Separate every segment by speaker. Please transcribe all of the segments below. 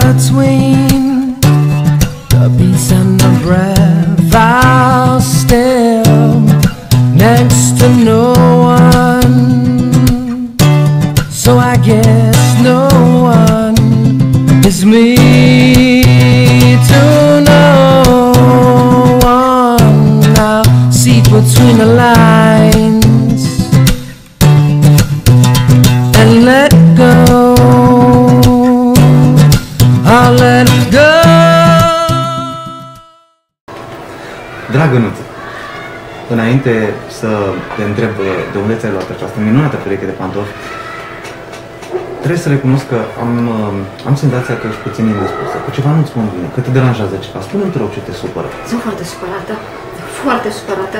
Speaker 1: between the peace and the breath. I'll still next to no one, so I guess no one is me to no one. I'll see between the lines and let go. I'll let go.
Speaker 2: Dragă Nuță, înainte să te întreb de unde ți-ai luat această minunată pereche de pantofi, trebuie să recunosc că am senzația că ești puțin indispusă, că ceva nu-ți convine, că te deranjează ceva. Spune-mi, te rog, ce te supără.
Speaker 3: Sunt foarte supărată, foarte supărată.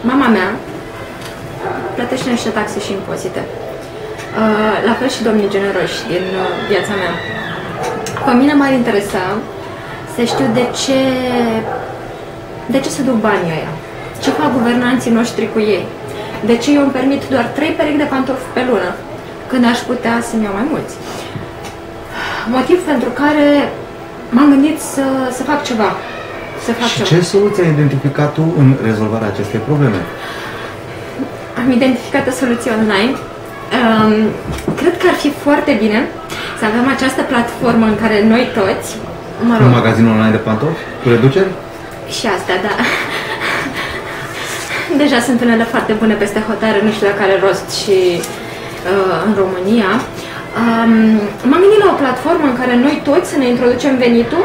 Speaker 3: Mama mea plătește niște taxe și impozite. La fel și domnii generoși din viața mea. Pe mine m-ar interesa să știu de ce se duc banii ăia, ce fac guvernanții noștri cu ei, de ce eu îmi permit doar 3 perechi de pantofi pe lună, când aș putea să-mi iau mai mulți. Motiv pentru care m-am gândit să fac ceva.
Speaker 2: Ce soluție ai identificat tu în rezolvarea acestei probleme?
Speaker 3: Am identificat o soluție online. Cred că ar fi foarte bine să avem această platformă în care noi toți, mă rog...
Speaker 2: Un magazin online de pantofi? Cu reduceri? Și
Speaker 3: asta, da. Deja sunt unele foarte bune peste hotare, nu știu dacă are rost și în România. M-am gândit la o platformă în care noi toți să ne introducem venitul,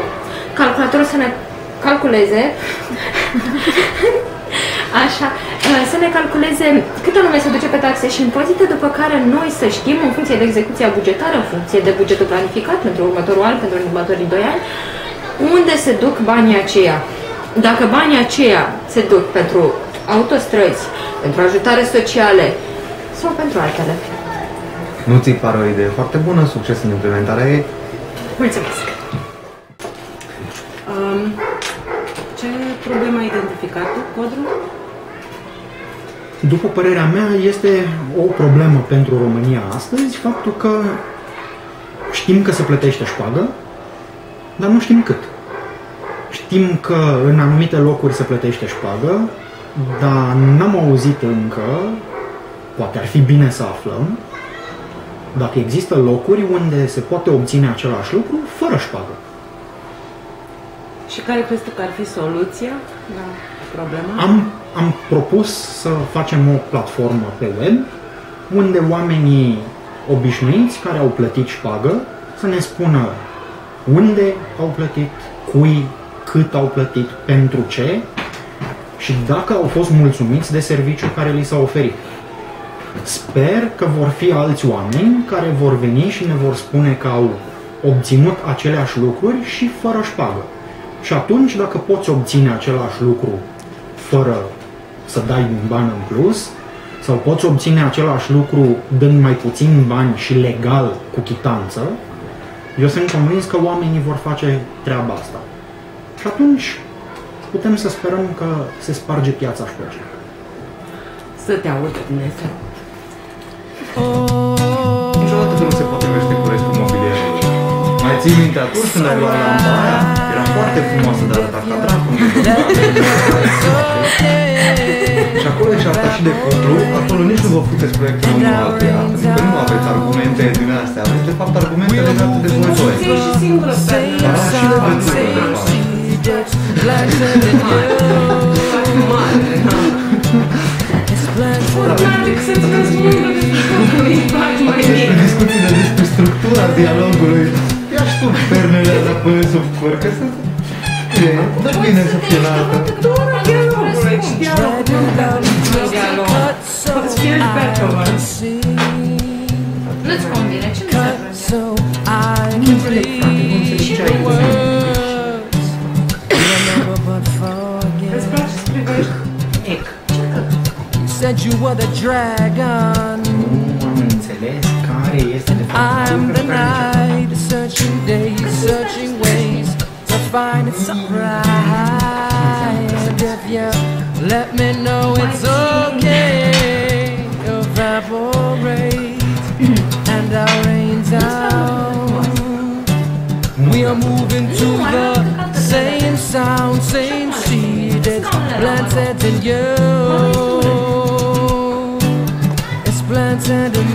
Speaker 3: calculatorul să ne calculeze, așa, să ne calculeze cât anume se duce pe taxe și impozite, după care noi să știm, în funcție de execuția bugetară, în funcție de bugetul planificat pentru următorul an, pentru următorii 2 ani, unde se duc banii aceia. Dacă banii aceia se duc pentru autostrăzi, pentru ajutare sociale sau pentru altele.
Speaker 2: Nu ți-i pare o idee foarte bună? Succes în implementarea ei?
Speaker 3: Mulțumesc!
Speaker 4: Ce problemă ai identificat tu, Codru?
Speaker 5: După părerea mea, este o problemă pentru România astăzi faptul că știm că se plătește șpagă, dar nu știm cât. Știm că în anumite locuri se plătește șpagă, dar n-am auzit încă, poate ar fi bine să aflăm, dacă există locuri unde se poate obține același lucru fără șpagă.
Speaker 4: Și care crezi tu că ar fi soluția la problema?
Speaker 5: Am propus să facem o platformă pe web unde oamenii obișnuiți care au plătit șpagă să ne spună unde au plătit, cui, cât au plătit, pentru ce și dacă au fost mulțumiți de serviciul care li s-a oferit. Sper că vor fi alți oameni care vor veni și ne vor spune că au obținut aceleași lucruri și fără șpagă. Și atunci, dacă poți obține același lucru fără să dai un ban în plus, sau poți obține același lucru dând mai puțin bani și legal cu chitanță, eu sunt convins că oamenii vor face treaba asta. Și atunci putem să sperăm că se sparge piața șpăcii.
Speaker 4: Să te audă Dumnezeu.
Speaker 2: Niciodată nu se potrivește cu restul mobilierului. Mai ții minte atunci când ai luat lampa aia? Era foarte frumoasă de arătat ca dracu. Și acolo ești asta și de cuplu, acolo nici nu vă puteți proiectul unul altuia, pentru că nu aveți argumente din astea, aveți de fapt argumente legate de voi doi.
Speaker 4: Ești și singură pe
Speaker 2: Dar și de pentru de fapt. Discuțiile despre structura dialogului. Ia și tu pernele alea până sub cur, că să... Dă bine să fie la altă.
Speaker 3: Nu-ți convine? Ce
Speaker 4: îți place să privești Ec.
Speaker 1: Said you were the dragon.
Speaker 5: Am înțeles care este de fapt.
Speaker 1: I'm the night, searching days, searching ways to find it right. If you let me know it's okay, evaporate and our rains planted in you. It's planted in